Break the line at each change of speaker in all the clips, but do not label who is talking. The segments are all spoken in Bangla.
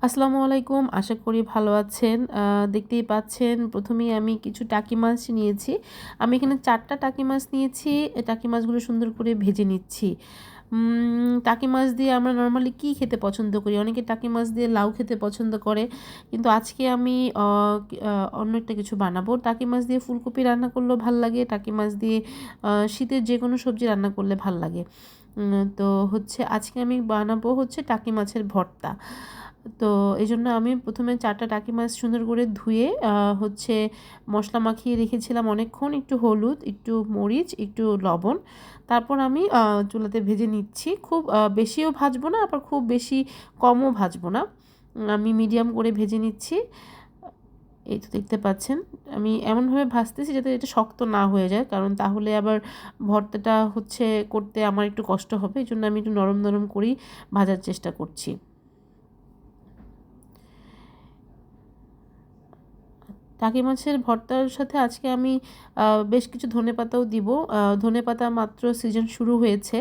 আসসালামু আলাইকুম। আশা করি ভালো আছেন। দেখতেই পাচ্ছেন প্রথমেই আমি কিছু টাকি মাছ নিয়েছি। আমি এখানে ৪ টা টাকি মাছ নিয়েছি। টাকি মাছগুলো সুন্দর করে ভেজে নিচ্ছি। টাকি মাছ দিয়ে আমরা নরমালি কী খেতে পছন্দ করি? অনেকে টাকি মাছ দিয়ে লাউ খেতে পছন্দ করে। কিন্তু আজকে আমি অন্য একটা কিছু বানাবো। টাকি মাছ দিয়ে ফুলকপি রান্না করলেও ভাল লাগে। টাকি মাছ দিয়ে শীতের যেকোনো সবজি রান্না করলে ভাল লাগে। তো হচ্ছে আজকে আমি বানাবো হচ্ছে টাকি মাছের ভর্তা। তো এইজন্য আমি প্রথমে ৪ টা টাকি মাছ সুন্দর করে ধুয়ে হচ্ছে মশলা মাখিয়ে রেখেছিলাম অনেকক্ষণ। একটু হলুদ, একটু মরিচ, একটু লবণ। তারপর আমি চুলাতে ভেজে নিচ্ছি। খুব বেশিও ভাজবো না, আবার খুব বেশি কমও ভাজবো না। আমি মিডিয়াম করে ভেজে নিচ্ছি। এই তো দেখতে পাচ্ছেন। আমি এমনভাবে ভাজতেছি যাতে এটা শক্ত না হয়ে যায়, কারণ তাহলে আবার ভর্তাটা হচ্ছে করতে আমার একটু কষ্ট হবে। এজন্য আমি একটু নরম নরম করেই ভাজার চেষ্টা করছি। টাকি মাছের ভর্তার সাথে আজকে আমি বেশ কিছু ধনেপাতাও দিব। ধনেপাতা মাত্র সিজন শুরু হয়েছে।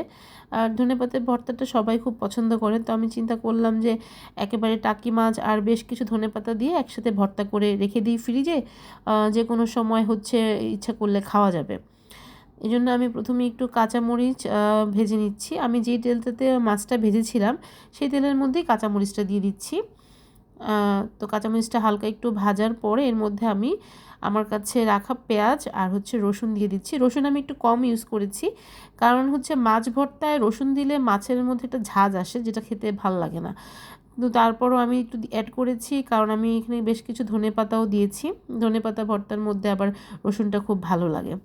আর ধনেপাতার ভর্তাটা সবাই খুব পছন্দ করে। তো আমি চিন্তা করলাম যে একেবারে টাকি মাছ আর বেশ কিছু ধনেপাতা দিয়ে একসাথে ভর্তা করে রেখে দিই ফ্রিজে। যে কোনো সময় হচ্ছে ইচ্ছা করলে খাওয়া যাবে। এজন্য আমি প্রথমে একটু কাঁচামরিচ ভেজে নিচ্ছি। আমি যেই তেলটাতে মাছটা ভেজেছিলাম সেই তেলের মধ্যেই কাঁচামরিচটা দিয়ে দিচ্ছি। তো কাঁচামরিচটা হালকা একটু ভাজার পরে এর মধ্যে আমি আমার কাছে রাখা পেঁয়াজ আর হচ্ছে রসুন দিয়ে দিচ্ছি। রসুন আমি একটু কম ইউজ করেছি, কারণ হচ্ছে মাছ ভর্তায় রসুন দিলে মাছের মধ্যে একটা ঝাঁজ আসে, যেটা খেতে ভাল লাগে না। কিন্তু তারপরও আমি একটু অ্যাড করেছি, কারণ আমি এখানে বেশ কিছু ধনেপাতাও দিয়েছি। ধনেপাতা ভর্তার মধ্যে আবার রসুনটা খুব ভালো লাগে।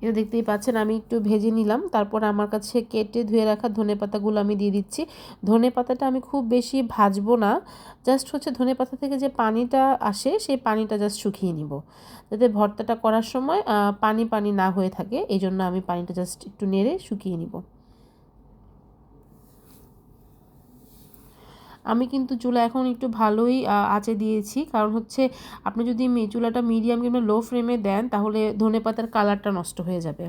এটা দেখতেই পাচ্ছেন আমি একটু ভেজে নিলাম। তারপর আমার কাছে কেটে ধুয়ে রাখা ধনেপাতাগুলো আমি দিয়ে দিচ্ছি। ধনেপাতাটা আমি খুব বেশি ভাজবো না, জাস্ট হচ্ছে ধনেপাতা থেকে যে পানিটা আসে সেই পানিটা জাস্ট শুকিয়ে নিব, যাতে ভর্তাটা করার সময় পানি পানি না হয়ে থাকে। এই জন্য আমি পানিটা জাস্ট একটু নেড়ে শুকিয়ে নিব। আমি কিন্তু চুলা এখন একটু ভালোই আঁচে দিয়েছি, কারণ হচ্ছে আপনি যদি চুলাটা মিডিয়াম কিংবা লো ফ্লেমে দেন তাহলে ধনেপাতার কালারটা নষ্ট হয়ে যাবে।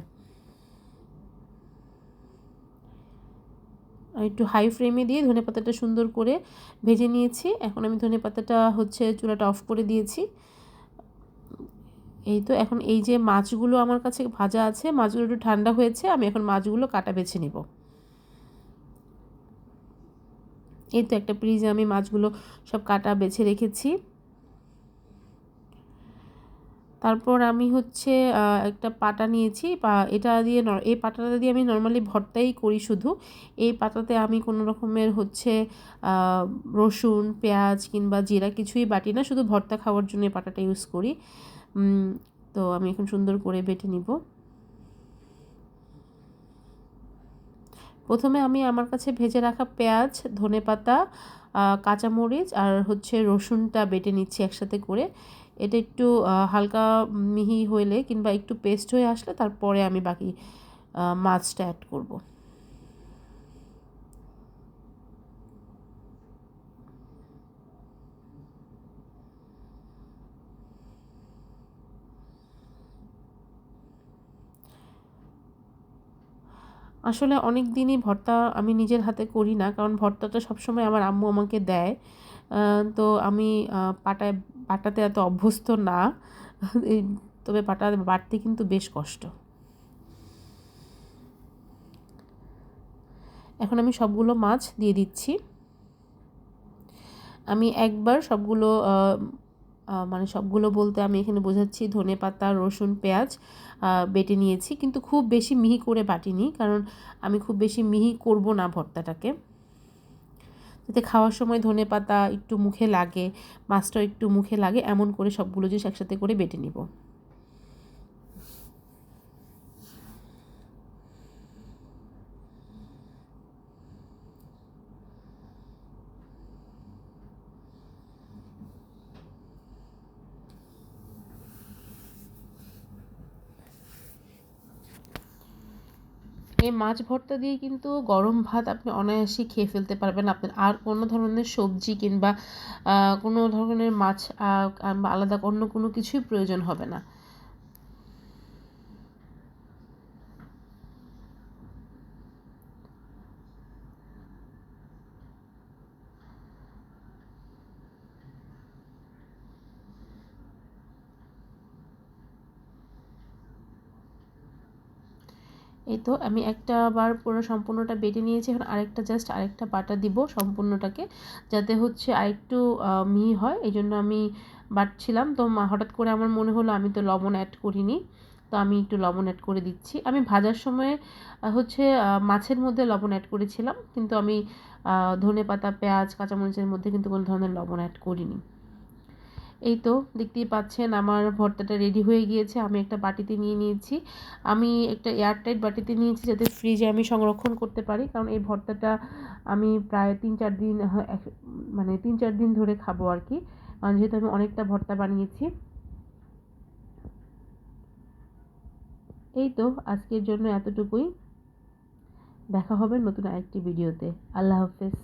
একটু হাই ফ্লেমে দিয়ে ধনেপাতাটা সুন্দর করে ভেজে নিয়েছি। এখন আমি ধনেপাতাটা হচ্ছে চুলাটা অফ করে দিয়েছি। এই তো এখন এই যে মাছগুলো আমার কাছে ভাজা আছে, মাছগুলো একটু ঠান্ডা হয়েছে, আমি এখন মাছগুলো কাটা বেছে নিব। এই তো একটা ফ্রিজে আমি মাছগুলো সব কাটা বেছে রেখেছি। তারপর আমি হচ্ছে একটা পাটা নিয়েছি। এটা দিয়ে এই পাটাটা দিয়ে আমি নর্মালি ভর্তাই করি শুধু। এই পাটাতে আমি কোনো রকমের হচ্ছে রসুন, পেঁয়াজ কিংবা জিরা কিছুই বাটি না, শুধু ভর্তা খাওয়ার জন্য এই পাটাটা ইউজ করি। তো আমি এখন সুন্দর করে বেটে নিব। প্রথমে আমি আমার কাছে ভেজে রাখা পেঁয়াজ, ধনেপাতা, কাঁচামরিচ আর হচ্ছে রসুনটা বেটে নিচ্ছি একসাথে করে। এটা একটু হালকা মিহি হলে কিংবা একটু পেস্ট হয়ে আসলে তারপরে আমি বাকি মাছটা অ্যাড করব। আসলে অনেক দিনই ভর্তা আমি নিজের হাতে করি না, কারণ ভর্তাটা সবসময় আমার আম্মু আমাকে দেয়। তো আমি পাটায় বাটাতে এত অভ্যস্ত না। এই তবে পাটা বাটতে কিন্তু বেশ কষ্ট। এখন আমি সবগুলো মাছ দিয়ে দিচ্ছি। আমি একবার সবগুলো মানে সবগুলো বলতে আমি এখানে বোঝাচ্ছি ধনেপাতা, রসুন, পেঁয়াজ বেটে নিয়েছি, কিন্তু খুব বেশি মিহি করে বাটিনি, কারণ আমি খুব বেশি মিহি করব না ভর্তাটাকে, যাতে খাওয়ার সময় ধনেপাতা একটু মুখে লাগে, মাছটাও একটু মুখে লাগে, এমন করে সবগুলো জিনিস একসাথে করে বেটে নিব। এই মাছ ভর্তা দিয়ে কিন্তু গরম ভাত আপনি অনায়াসেই খেয়ে ফেলতে পারবেন। আপনার আর কোনো ধরনের সবজি কিংবা কোনো ধরনের মাছ বা আলাদা অন্য কোনো কিছুই প্রয়োজন হবে না। এই তো আমি একটা বার পুরো সম্পূর্ণটা বেটে নিয়েছি, এখন আরেকটা বাটা দিব সম্পূর্ণটাকে, যাতে হচ্ছে আরেকটু মিহি হয়। এই জন্য আমি বাটছিলাম। তো হঠাৎ করে আমার মনে হলো আমি তো লবণ অ্যাড করিনি, তো আমি একটু লবণ অ্যাড করে দিচ্ছি। আমি ভাজার সময় হচ্ছে মাছের মধ্যে লবণ অ্যাড করেছিলাম, কিন্তু আমি ধনেপাতা, পেঁয়াজ, কাঁচামরিচের মধ্যে কিন্তু কোনো ধরনের লবণ অ্যাড করিনি। এই তো দেখতেই পাচ্ছেন আমার ভর্তাটা রেডি হয়ে গিয়েছে। আমি একটা বাটিতে নিয়ে নিয়েছি। আমি একটা এয়ারটাইট বাটিতে নিয়েছি, যাতে ফ্রিজে আমি সংরক্ষণ করতে পারি, কারণ এই ভর্তাটা আমি প্রায় 3-4 দিন মানে 3-4 দিন ধরে খাবো আর কি, কারণ যেহেতু আমি অনেকটা ভর্তা বানিয়েছি। এই তো আজকের জন্য এতটুকুই। দেখা হবে নতুন আরেকটি ভিডিওতে। আল্লাহ হাফেজ।